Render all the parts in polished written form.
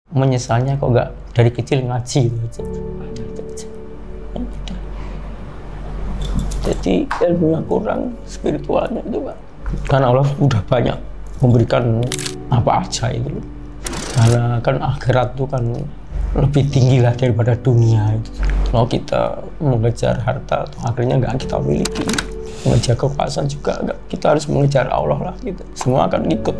Menyesalnya kok nggak dari kecil ngaji gitu. Jadi ilmunya kurang, spiritualnya itu Pak. Karena Allah udah banyak memberikan apa aja itu. Karena kan akhirat itu kan lebih tinggi lah daripada dunia itu. Kalau kita mengejar harta, akhirnya nggak kita miliki. Mengejar kekuasaan juga nggak. Kita harus mengejar Allah lah gitu. Semua akan ikut.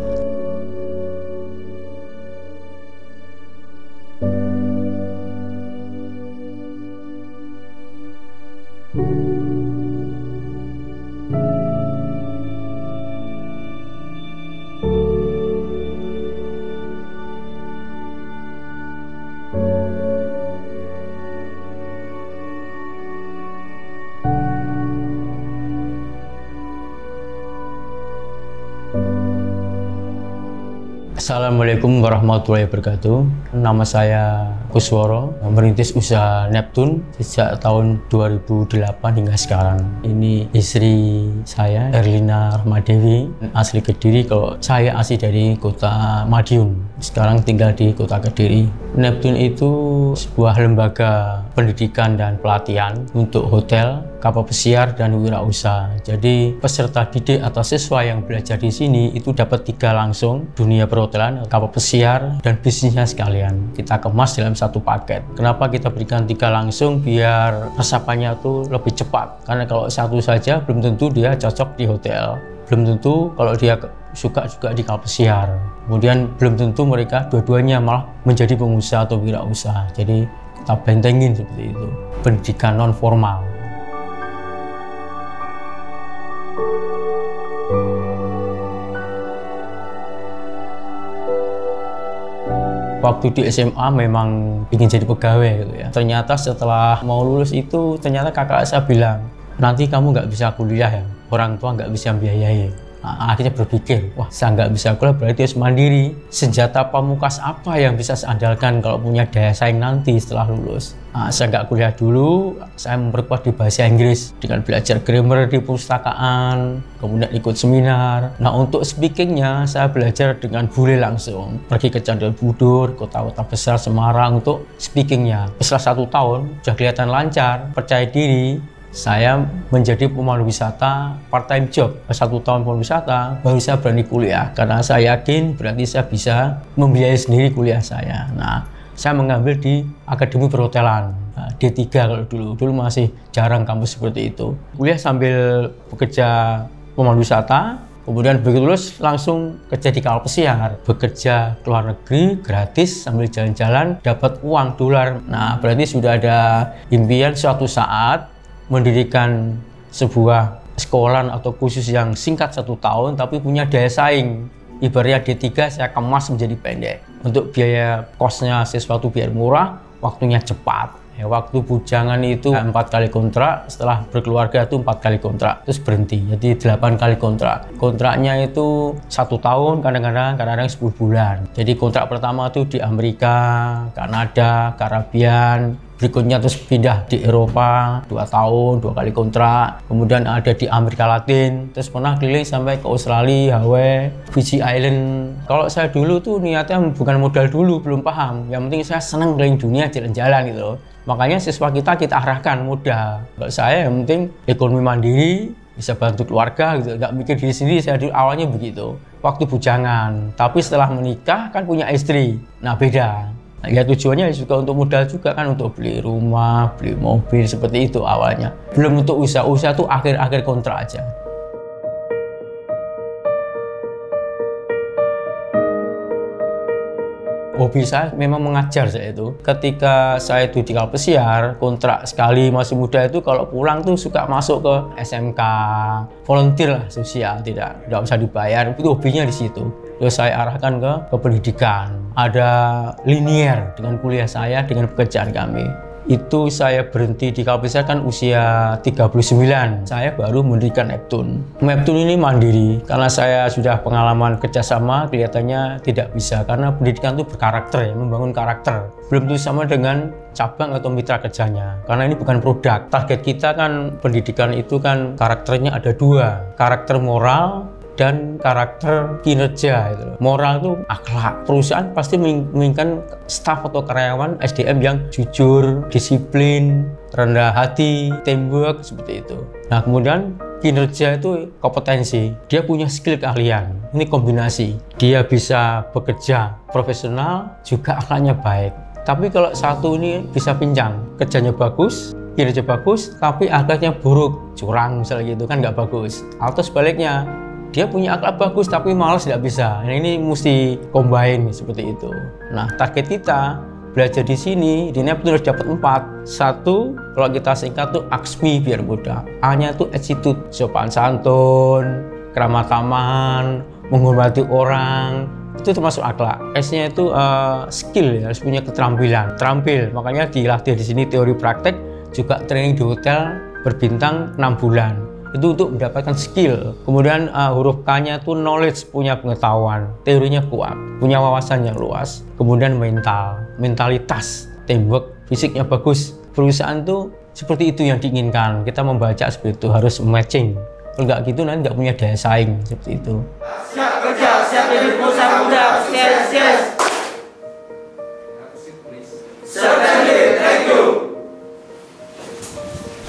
Assalamualaikum warahmatullahi wabarakatuh. Nama saya Kusworo, merintis usaha Neptune sejak tahun 2008 hingga sekarang. Ini istri saya, Erlina Rahmadewi, asli Kediri. Kalau saya asli dari kota Madiun, sekarang tinggal di kota Kediri. Neptune itu sebuah lembaga pendidikan dan pelatihan untuk hotel, kapal pesiar, dan wirausaha. Jadi peserta didik atau siswa yang belajar di sini itu dapat 3 langsung, dunia perhotelan, kapal pesiar, dan bisnisnya sekalian. Kita kemas dalam satu paket. Kenapa kita berikan 3 langsung? Biar resapannya tuh lebih cepat. Karena kalau satu saja belum tentu dia cocok di hotel. Belum tentu kalau dia suka juga di kapal pesiar. Kemudian belum tentu mereka dua-duanya malah menjadi pengusaha atau wirausaha. Jadi kita bentengin seperti itu. Pendidikan non formal. Waktu di SMA memang ingin jadi pegawai gitu ya. Ternyata setelah mau lulus itu ternyata kakak saya bilang, nanti kamu nggak bisa kuliah ya, orang tua nggak bisa biayai. Nah, akhirnya berpikir, wah saya nggak bisa kuliah berarti harus mandiri. Senjata pamungkas apa yang bisa saya andalkan kalau punya daya saing nanti setelah lulus? Nah, saya nggak kuliah dulu, saya memperkuat di bahasa Inggris dengan belajar grammar di perpustakaan, kemudian ikut seminar. Nah, untuk speakingnya saya belajar dengan bule langsung, pergi ke Candi Borobudur, kota-kota besar Semarang untuk speakingnya. Setelah 1 tahun sudah kelihatan lancar, percaya diri. Saya menjadi pemandu wisata part-time job. 1 tahun pemandu wisata baru saya berani kuliah karena saya yakin berarti saya bisa membiayai sendiri kuliah saya. Nah, saya mengambil di Akademi Perhotelan, D3 kalau dulu masih jarang kampus seperti itu. Kuliah sambil bekerja pemandu wisata, kemudian begitu lulus langsung kerja di kapal pesiar, bekerja ke luar negeri gratis sambil jalan-jalan dapat uang dolar. Nah, berarti sudah ada impian suatu saat mendirikan sebuah sekolah atau kursus yang singkat 1 tahun tapi punya daya saing. Ibaratnya D3 saya kemas menjadi pendek. Untuk biaya kosnya sesuatu biar murah, waktunya cepat. Waktu bujangan itu 4 kali kontrak, setelah berkeluarga itu 4 kali kontrak, terus berhenti. Jadi 8 kali kontrak. Kontraknya itu 1 tahun, kadang-kadang 10 bulan. Jadi kontrak pertama itu di Amerika, Kanada, Karibian. Berikutnya terus pindah di Eropa 2 tahun, 2 kali kontrak. Kemudian ada di Amerika Latin, terus pernah keliling sampai ke Australia, Hawaii, Fiji Island. Kalau saya dulu tuh niatnya bukan modal dulu, belum paham. Yang penting saya senang keliling dunia, jalan-jalan gitu loh. Makanya siswa kita arahkan modal. Kalau saya yang penting ekonomi mandiri, bisa bantu keluarga gitu, nggak mikir diri sendiri. Saya dulu awalnya begitu, waktu bujangan. Tapi setelah menikah kan punya istri, nah beda. Nah, ya tujuannya juga untuk modal juga kan, untuk beli rumah, beli mobil, seperti itu awalnya. Belum untuk usaha tuh akhir-akhir kontrak aja. Hobi saya memang mengajar saya itu. Ketika saya itu di kapal pesiar, kontrak sekali masih muda itu kalau pulang tuh suka masuk ke SMK, volunteer lah, sosial, tidak usah dibayar. Itu hobinya di situ. Terus saya arahkan ke pendidikan. Ada linier dengan kuliah saya, dengan pekerjaan kami. Itu saya berhenti di kapal pesiar kan usia 39. Saya baru mendirikan Neptune. Neptune ini mandiri. Karena saya sudah pengalaman kerjasama, kelihatannya tidak bisa. Karena pendidikan itu berkarakter ya, membangun karakter. Belum tentu sama dengan cabang atau mitra kerjanya. Karena ini bukan produk. Target kita kan pendidikan itu kan karakternya ada 2. Karakter moral dan karakter kinerja itu. Moral itu akhlak. Perusahaan pasti menginginkan staf atau karyawan SDM yang jujur, disiplin, rendah hati, teamwork, seperti itu. Nah, kemudian kinerja itu kompetensi. Dia punya skill keahlian. Ini kombinasi. Dia bisa bekerja profesional, juga akhlaknya baik. Tapi kalau satu ini bisa pincang, kerjanya bagus, kinerja bagus, tapi akhlaknya buruk, curang misalnya gitu, kan nggak bagus. Atau sebaliknya, dia punya akhlak bagus tapi malas tidak bisa. Nah, ini mesti combine seperti itu. Nah, target kita belajar di sini, di Neptune harus dapat 4. Satu, kalau kita singkat tuh AXMI biar mudah. A-nya tuh attitude, sopan santun, keramah tamahan, menghormati orang, itu termasuk akhlak. S-nya itu skill ya, harus punya keterampilan, terampil. Makanya dilatih di sini teori praktek, juga training di hotel berbintang 6 bulan. Itu untuk mendapatkan skill. Kemudian huruf K-nya itu knowledge, punya pengetahuan, teorinya kuat, punya wawasan yang luas. Kemudian mental, mentalitas, teamwork, fisiknya bagus. Perusahaan tuh seperti itu yang diinginkan. Kita membaca seperti itu, harus matching. Kalau nggak gitu nanti nggak punya daya saing seperti itu. Siap kerja, siap jadi perusahaan muda, sales. Thank you.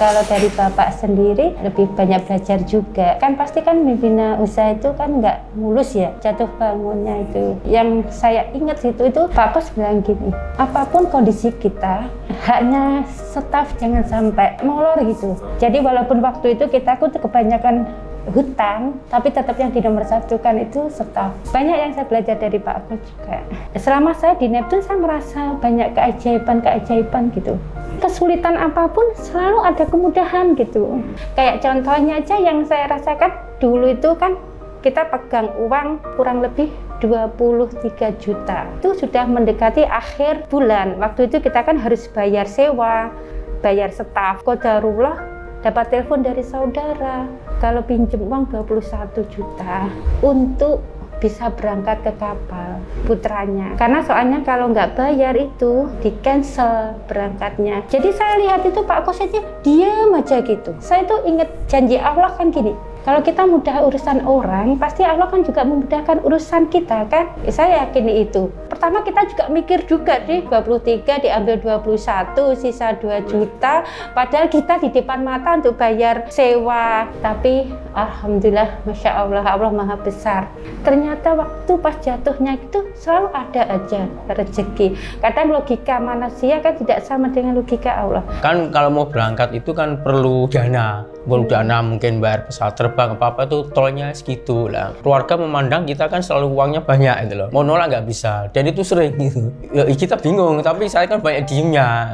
Kalau dari Bapak sendiri lebih banyak belajar juga. Kan pasti kan membina usaha itu kan nggak mulus ya, jatuh bangunnya itu. Yang saya ingat itu Pak Kos bilang gini, apapun kondisi kita, haknya staf jangan sampai molor gitu. Jadi walaupun waktu itu kita kebanyakan hutang, tapi tetap yang di nomor satu kan itu staf. Banyak yang saya belajar dari Pak Kos juga. Selama saya di Neptune, saya merasa banyak keajaiban gitu. Kesulitan apapun selalu ada kemudahan gitu. Kayak contohnya aja yang saya rasakan dulu itu kan kita pegang uang kurang lebih 23 juta. Itu sudah mendekati akhir bulan. Waktu itu kita kan harus bayar sewa, bayar staf. Qadarullah dapat telepon dari saudara kalau pinjem uang 21 juta untuk bisa berangkat ke kapal putranya, karena soalnya kalau nggak bayar itu di cancel berangkatnya. Jadi saya lihat itu Pak Kos aja diam aja gitu. Saya tuh inget janji Allah kan gini, kalau kita mudah urusan orang, pasti Allah kan juga memudahkan urusan kita kan. Saya yakin itu. Pertama kita juga mikir juga deh, 23 diambil 21, sisa 2 juta. Padahal kita di depan mata untuk bayar sewa. Tapi alhamdulillah, Masya Allah, Allah Maha Besar. Ternyata waktu pas jatuhnya itu selalu ada aja rezeki. Kadang logika manusia kan tidak sama dengan logika Allah. Kan kalau mau berangkat itu kan perlu dana. Perlu dana, mungkin bayar pesawat terbang apa-apa tuh tolnya segitu lah. Keluarga memandang kita kan selalu uangnya banyak gitu loh. Mau nolak nggak bisa. Dan itu sering gitu. Ya, kita bingung, tapi saya kan banyak diemnya.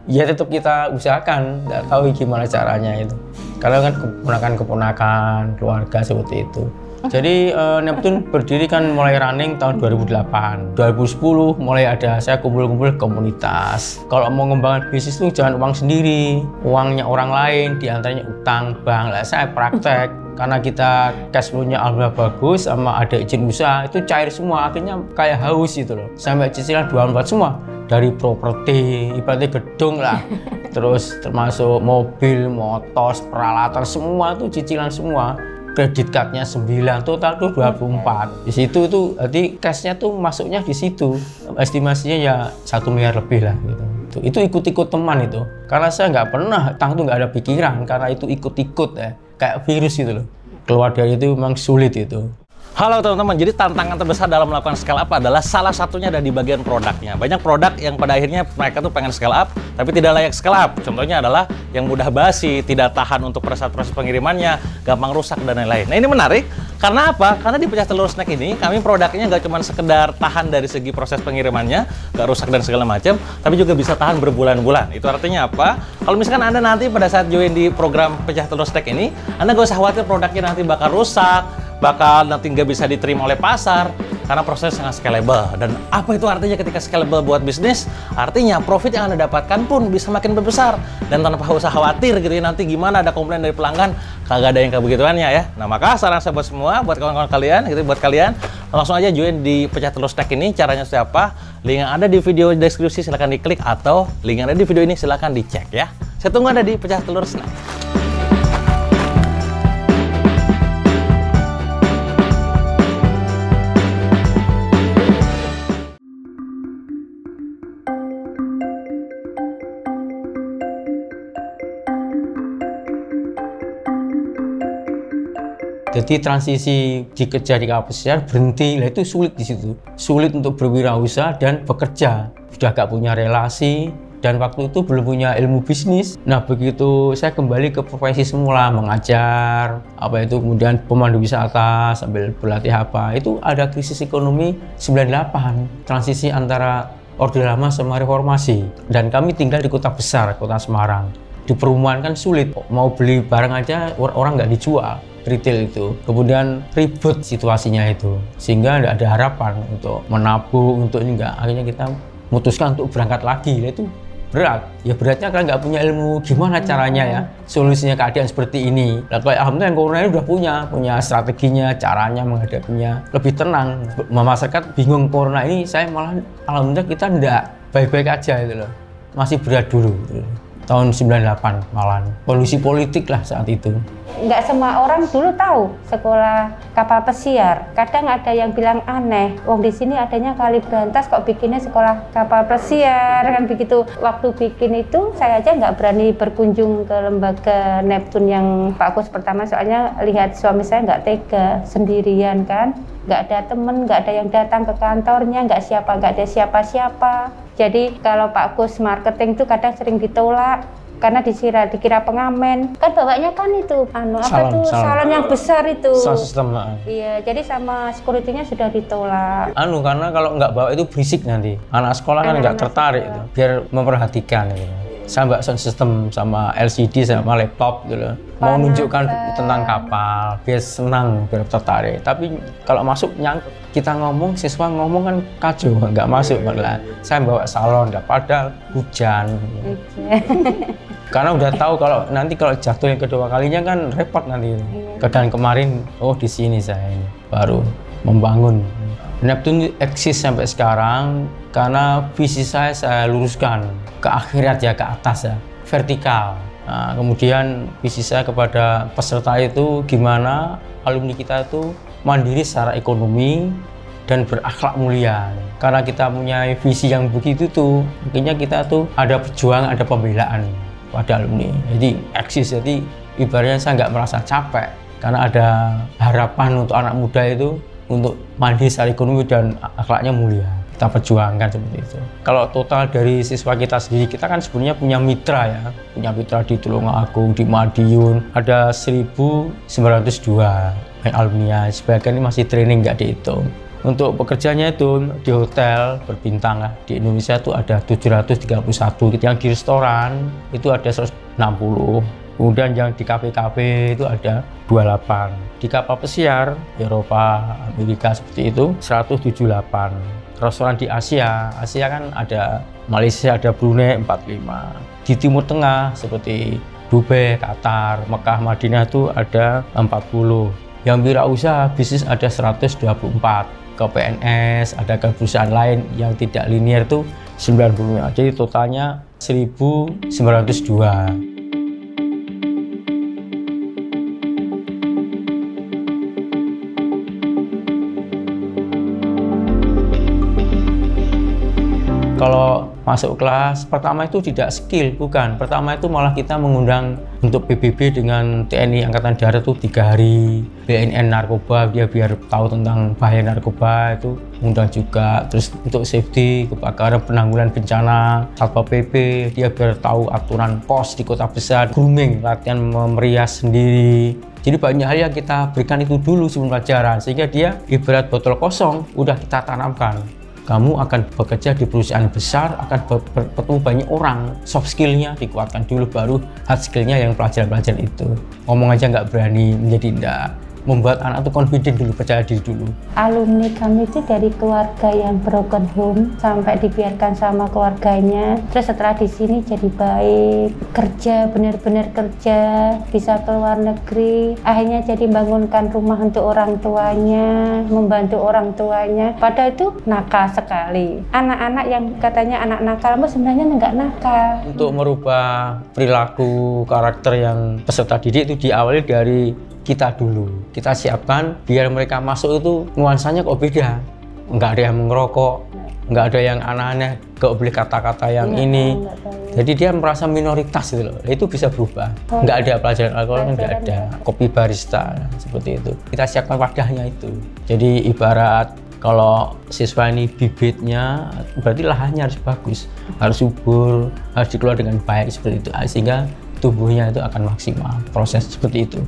Ya tetap kita usahakan, nggak tahu gimana caranya itu. Karena kan keponakan, keluarga seperti itu. Jadi Neptune berdiri kan mulai running tahun 2008. 2010 mulai ada saya kumpul-kumpul komunitas. Kalau mau ngembangkan bisnis itu jangan uang sendiri, uangnya orang lain, diantaranya utang bank. Lah saya praktek karena kita cash flow-nya alhamdulillah bagus, sama ada izin usaha itu cair semua, akhirnya kayak haus gitu loh. Sampai cicilan 24 semua. Dari properti, ibaratnya gedung lah, terus termasuk mobil, motor, peralatan, semua tuh cicilan semua. Kredit cardnya 9, total tuh 24. Di situ tuh, jadi cashnya tuh masuknya di situ. Estimasinya ya 1 miliar lebih lah gitu. Itu ikut-ikut teman itu. Karena saya nggak pernah, tang tuh nggak ada pikiran, karena itu ikut-ikut ya, kayak virus gitu loh. Keluar dari itu memang sulit itu. Halo teman-teman, jadi tantangan terbesar dalam melakukan scale up adalah salah satunya ada di bagian produknya. Banyak produk yang pada akhirnya mereka tuh pengen scale up, tapi tidak layak scale up. Contohnya adalah yang mudah basi, tidak tahan untuk proses pengirimannya, gampang rusak, dan lain-lain. Nah ini menarik, karena apa? Karena di Pecah Telur Snack ini, kami produknya nggak cuma sekedar tahan dari segi proses pengirimannya, nggak rusak dan segala macam, tapi juga bisa tahan berbulan-bulan. Itu artinya apa? Kalau misalkan Anda nanti pada saat join di program Pecah Telur Snack ini, Anda nggak usah khawatir produknya nanti bakal rusak, bakal nanti nggak bisa diterima oleh pasar, karena proses sangat scalable. Dan apa itu artinya ketika scalable buat bisnis? Artinya profit yang Anda dapatkan pun bisa makin besar, dan tanpa usah khawatir gitu ya, nanti gimana ada komplain dari pelanggan, kagak ada yang kayak begituannya ya. Nah maka saran saya buat semua, buat kawan-kawan kalian gitu, buat kalian langsung aja join di Pecah Telur Snack ini. Caranya siapa? Link yang ada di video deskripsi silahkan diklik, atau link yang ada di video ini silahkan dicek ya. Saya tunggu Anda di Pecah Telur Snack. Jadi transisi dikejar di kapal pesiar berhenti, lah itu sulit di situ. Sulit untuk berwirausaha dan bekerja. Sudah gak punya relasi dan waktu itu belum punya ilmu bisnis. Nah begitu saya kembali ke profesi semula, mengajar, kemudian pemandu wisata sambil berlatih itu ada krisis ekonomi 98, transisi antara Orde Lama sama reformasi. Dan kami tinggal di kota besar, kota Semarang. Di perumahan kan sulit, mau beli barang aja orang nggak dijual. Retail itu, kemudian ribut situasinya itu, sehingga tidak ada harapan untuk menabung, untuk ini enggak. Akhirnya kita memutuskan untuk berangkat lagi. Itu berat, ya beratnya karena nggak punya ilmu gimana caranya ya solusinya keadaan seperti ini. Nah, alhamdulillah yang corona ini udah punya strateginya, caranya menghadapinya lebih tenang. Masyarakat bingung corona ini, saya malah alhamdulillah kita enggak, baik-baik aja itu loh, masih berat dulu. Tahun 98 malah kondisi politik lah saat itu. Nggak semua orang dulu tahu sekolah kapal pesiar. Kadang ada yang bilang aneh, wong di sini adanya Kali Brantas kok bikinnya sekolah kapal pesiar kan begitu. Waktu bikin itu saya aja nggak berani berkunjung ke lembaga Neptune yang Pak Kus pertama, soalnya lihat suami saya nggak tega sendirian kan. Nggak ada temen, nggak ada yang datang ke kantornya, nggak ada siapa-siapa. Jadi kalau Pak Kus marketing itu kadang sering ditolak karena dikira pengamen. Kan bawanya kan itu salon yang besar itu. Sound system. Iya, jadi sama security-nya sudah ditolak. Karena kalau nggak bawa itu berisik nanti. Anak sekolah kan nggak tertarik itu, biar memperhatikan gitu. Saya mbak sound system sama LCD sama laptop gitu. Mau menunjukkan tentang kapal, biar senang, biar tertarik. Tapi kalau masuk kita ngomong, siswa ngomong kan kacau, nggak masuk malah. Saya bawa salon, nggak padahal hujan. Karena udah tahu kalau jatuh yang kedua kalinya kan repot nanti. Dan kemarin, di sini saya ini baru membangun. Neptune eksis sampai sekarang karena visi saya luruskan ke akhirat ya, ke atas ya, vertikal. Nah, kemudian visi saya kepada peserta itu gimana alumni kita itu mandiri secara ekonomi dan berakhlak mulia. Karena kita punya visi yang begitu tuh, makanya kita tuh ada perjuangan, ada pembelaan pada alumni. Jadi eksis, jadi ibaratnya saya nggak merasa capek karena ada harapan untuk anak muda itu untuk mandiri secara ekonomi dan akhlaknya mulia. Kita perjuangkan seperti itu. Kalau total dari siswa kita sendiri, kita kan sebenarnya punya mitra ya. Punya mitra di Tulungagung, di Madiun, ada 1.902 alumni. Sebagian ini masih training, nggak dihitung. Untuk pekerjaannya itu di hotel berbintang lah. Di Indonesia itu ada 731. Yang di restoran itu ada 160. Kemudian yang di kafe-kafe itu ada 28. Di kapal pesiar, Eropa, Amerika seperti itu, 178. Restoran di Asia kan ada Malaysia, ada Brunei 45. Di Timur Tengah seperti Dubai, Qatar, Mekah, Madinah itu ada 40. Yang wirausaha bisnis ada 124. Ke PNS, ada ke perusahaan lain yang tidak linear itu 95. Jadi totalnya 1.902. Kalau masuk kelas pertama itu tidak skill, bukan. Pertama itu malah kita mengundang untuk PBB dengan TNI Angkatan Darat itu 3 hari. BNN narkoba, dia biar tahu tentang bahaya narkoba itu undang juga. Terus untuk safety, kebakaran, penanggulangan bencana, Satpol PP, dia biar tahu aturan pos di kota besar. Grooming, latihan memerias sendiri. Jadi banyak hal yang kita berikan itu dulu sebelum pelajaran, sehingga dia ibarat botol kosong, udah kita tanamkan. Kamu akan bekerja di perusahaan besar, akan bertemu banyak orang. Soft skill-nya dikuatkan dulu, baru hard skill-nya yang pelajaran-pelajaran itu. Ngomong aja nggak berani, menjadi enggak. Membuat anak itu confident dulu, percaya diri dulu. Alumni kami itu dari keluarga yang broken home sampai dibiarkan sama keluarganya. Terus setelah di sini jadi baik, kerja, benar-benar kerja, bisa keluar negeri. Akhirnya jadi bangunkan rumah untuk orang tuanya, membantu orang tuanya. Padahal itu nakal sekali. Anak-anak yang katanya anak nakal, sebenarnya nggak nakal. Untuk merubah perilaku karakter yang peserta didik itu diawali dari kita dulu. Kita siapkan biar mereka masuk itu nuansanya kok beda. Nggak ada yang mengerokok, nggak ada yang aneh-aneh, nggak boleh kata-kata yang ini. Jadi dia merasa minoritas gitu loh. Itu bisa berubah. Nggak ada pelajaran alkohol, nggak ada kopi barista seperti itu. Kita siapkan wadahnya itu. Jadi ibarat kalau siswa ini bibitnya, berarti lahannya harus bagus, harus subur, harus dikelola dengan baik seperti itu, sehingga tubuhnya itu akan maksimal. Proses seperti itu.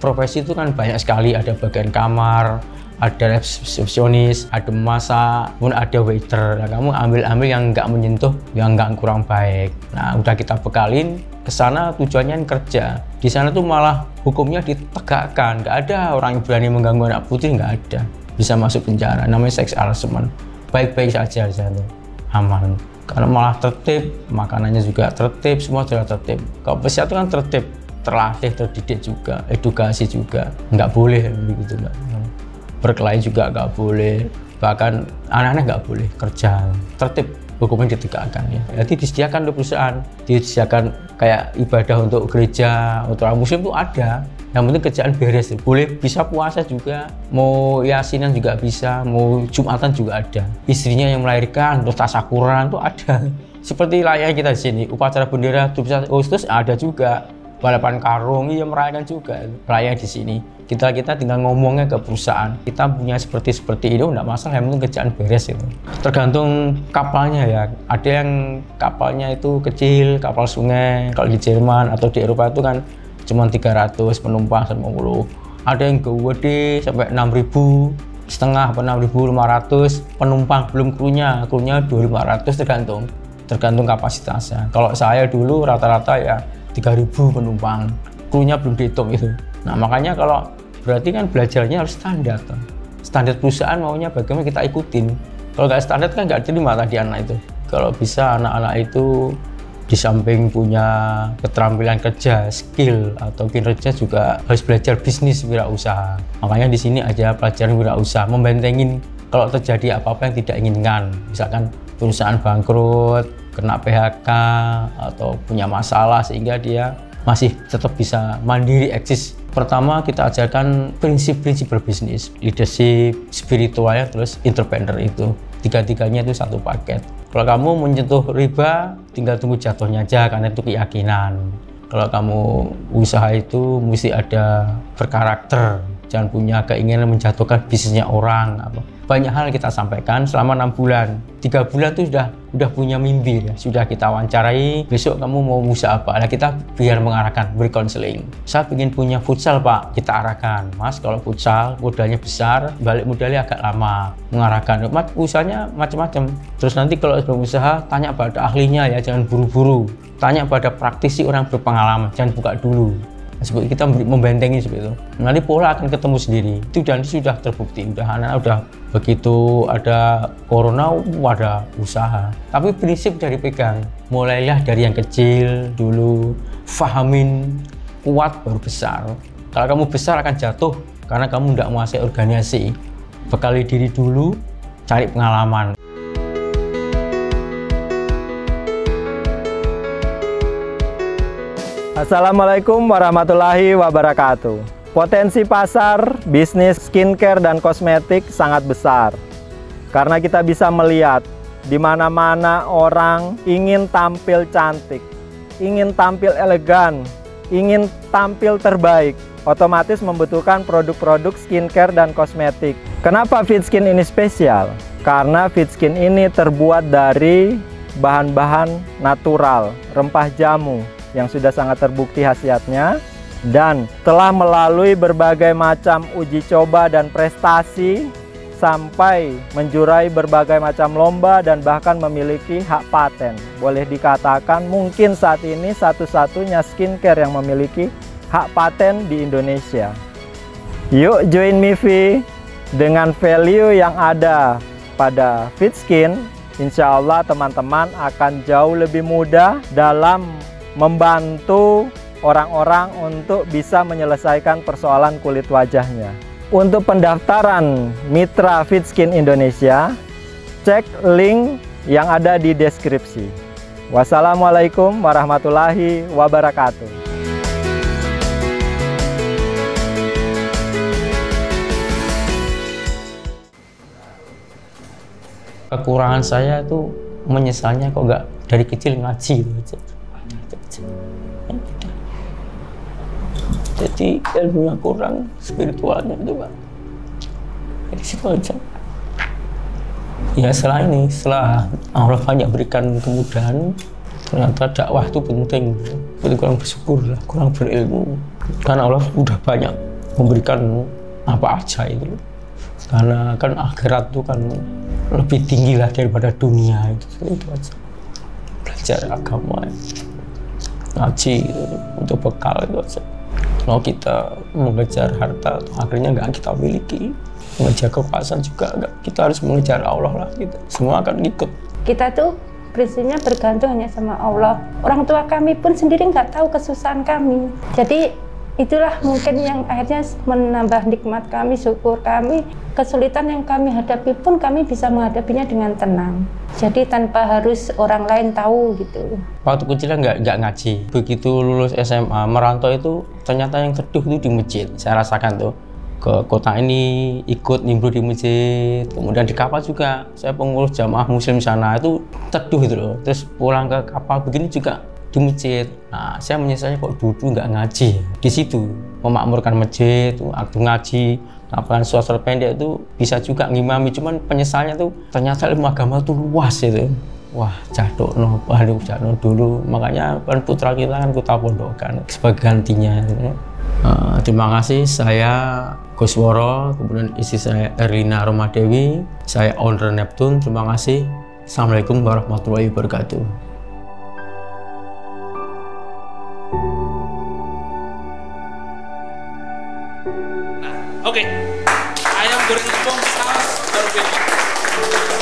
Profesi itu kan banyak sekali, ada bagian kamar, ada resepsionis, ada masak, pun ada waiter. Nah, kamu ambil yang nggak menyentuh, yang nggak kurang baik. Nah, udah kita bekalin ke sana, tujuannya kerja. Di sana tuh malah hukumnya ditegakkan, nggak ada orang yang berani mengganggu anak putri, nggak ada. Bisa masuk penjara, namanya sex harassment. Baik-baik saja di sana, aman. Karena malah tertib, makanannya juga tertib, semua sudah tertib. Kalau pesiat itu kan tertib, terlatih, terdidik juga, edukasi juga. Nggak boleh begitu, Mbak. Berkelahi juga nggak boleh, bahkan anak-anak nggak boleh kerja, tertib, hukumnya ditegakkan ya. Jadi disediakan untuk perusahaan, disediakan kayak ibadah untuk gereja, untuk orang muslim itu ada. Yang penting kerjaan beres, boleh bisa puasa juga, mau yasinan juga bisa, mau jumatan juga ada. Istrinya yang melahirkan, terus tasakuran itu ada. Seperti layaknya kita di sini, upacara bendera 17 Agustus ada juga. Balapan karung, iya merayakan juga, raya di sini. Kita tinggal ngomongnya ke perusahaan. Kita punya seperti itu, enggak masalah, yang penting kerjaan beres itu. Tergantung kapalnya ya. Ada yang kapalnya itu kecil, kapal sungai. Kalau di Jerman atau di Eropa itu kan cuma 300 penumpang 50. Ada yang gede sampai 6.500 atau 6.500 penumpang, belum krunya 2.500, tergantung kapasitasnya. Kalau saya dulu rata-rata ya 3.000 penumpang, krunya belum dihitung itu. Nah makanya kalau berarti kan belajarnya harus standar perusahaan maunya bagaimana kita ikutin. Kalau nggak standar kan nggak terima tadi anak itu. Kalau bisa anak-anak itu di samping punya keterampilan kerja, skill atau kinerja juga harus belajar bisnis wirausaha. Makanya di sini aja pelajaran wirausaha, membentengin kalau terjadi apa-apa yang tidak inginkan. Misalkan perusahaan bangkrut, kena PHK atau punya masalah sehingga dia masih tetap bisa mandiri eksis. Pertama kita ajarkan prinsip-prinsip berbisnis, leadership, spiritualnya, terus entrepreneur itu. Tiga-tiganya itu satu paket. Kalau kamu menyentuh riba, tinggal tunggu jatuhnya aja karena itu keyakinan. Kalau kamu usaha itu mesti ada berkarakter, jangan punya keinginan menjatuhkan bisnisnya orang. Banyak hal kita sampaikan selama 6 bulan. 3 bulan itu sudah punya mimpi ya. Sudah kita wawancarai, besok kamu mau usaha apa? Nah, kita biar mengarahkan, beri konseling. Saya ingin punya futsal Pak, kita arahkan. Mas kalau futsal modalnya besar, balik modalnya agak lama. Mengarahkan, usahanya macam-macam. Terus nanti kalau sebelum usaha, tanya pada ahlinya ya, jangan buru-buru. Tanya pada praktisi orang berpengalaman, jangan buka dulu. Seperti kita membentengi seperti itu. Nanti pola akan ketemu sendiri. Itu dan sudah terbukti. Anak-anak udah begitu ada corona, ada usaha. Tapi prinsip dari pegang, mulailah dari yang kecil dulu, fahamin, kuat baru besar. Kalau kamu besar akan jatuh karena kamu tidak menguasai organisasi. Bekali diri dulu, cari pengalaman. Assalamualaikum warahmatullahi wabarakatuh. Potensi pasar bisnis skincare dan kosmetik sangat besar. Karena kita bisa melihat di mana-mana orang ingin tampil cantik, ingin tampil elegan, ingin tampil terbaik. Otomatis membutuhkan produk-produk skincare dan kosmetik. Kenapa Fitskin ini spesial? Karena Fitskin ini terbuat dari bahan-bahan natural, rempah jamu, yang sudah sangat terbukti khasiatnya dan telah melalui berbagai macam uji coba dan prestasi sampai menjuarai berbagai macam lomba dan bahkan memiliki hak paten. Boleh dikatakan mungkin saat ini satu-satunya skincare yang memiliki hak paten di Indonesia. Yuk join Mivi dengan value yang ada pada Fitskin. Insya Allah teman-teman akan jauh lebih mudah dalam membantu orang-orang untuk bisa menyelesaikan persoalan kulit wajahnya. Untuk pendaftaran Mitra Fitskin Indonesia, cek link yang ada di deskripsi. Wassalamualaikum warahmatullahi wabarakatuh. Kekurangan saya itu menyesalnya kok nggak dari kecil ngaji gitu. Jadi ilmunya kurang, spiritualnya itu Pak. Jadi situ aja. Ya setelah Allah banyak berikan kemudahan, ternyata dakwah itu penting. Jadi kurang bersyukur lah, kurang berilmu. Karena Allah udah banyak memberikan apa aja itu. Karena kan akhirat itu kan lebih tinggi lah daripada dunia itu aja. Belajar agama, ngaji gitu, untuk bekal itu aja. Kalau kita mengejar harta, akhirnya nggak kita miliki. Mengejar kekuasaan juga enggak, kita harus mengejar Allah lah gitu. Semua akan ikut. Kita tuh prinsipnya bergantung hanya sama Allah. Orang tua kami pun sendiri nggak tahu kesusahan kami. Jadi itulah mungkin yang akhirnya menambah nikmat kami, syukur kami. Kesulitan yang kami hadapi pun kami bisa menghadapinya dengan tenang. Jadi tanpa harus orang lain tahu gitu. Waktu kecil nggak ngaji. Begitu lulus SMA, merantau itu ternyata yang teduh itu di masjid. Saya rasakan tuh. Ke kota ini ikut nimbrung di masjid, kemudian di kapal juga saya pengurus jamaah muslim sana itu teduh gitu loh. Terus pulang ke kapal begini juga di masjid. Nah, saya menyesal kok dulu nggak ngaji di situ, memakmurkan masjid, waktu ngaji, apalagi sosial pendek itu bisa juga ngimami. Cuman penyesalnya tuh ternyata ilmu agama tuh luas itu. Wah, jadokno dulu, makanya kan putra kita kan kita pondokkan sebagai gantinya. Terima kasih, saya Gusworo, kemudian istri saya Erlina Romadewi, saya owner Neptune. Terima kasih. Assalamualaikum warahmatullahi wabarakatuh. Oke, ayam goreng tepung saus berbeda.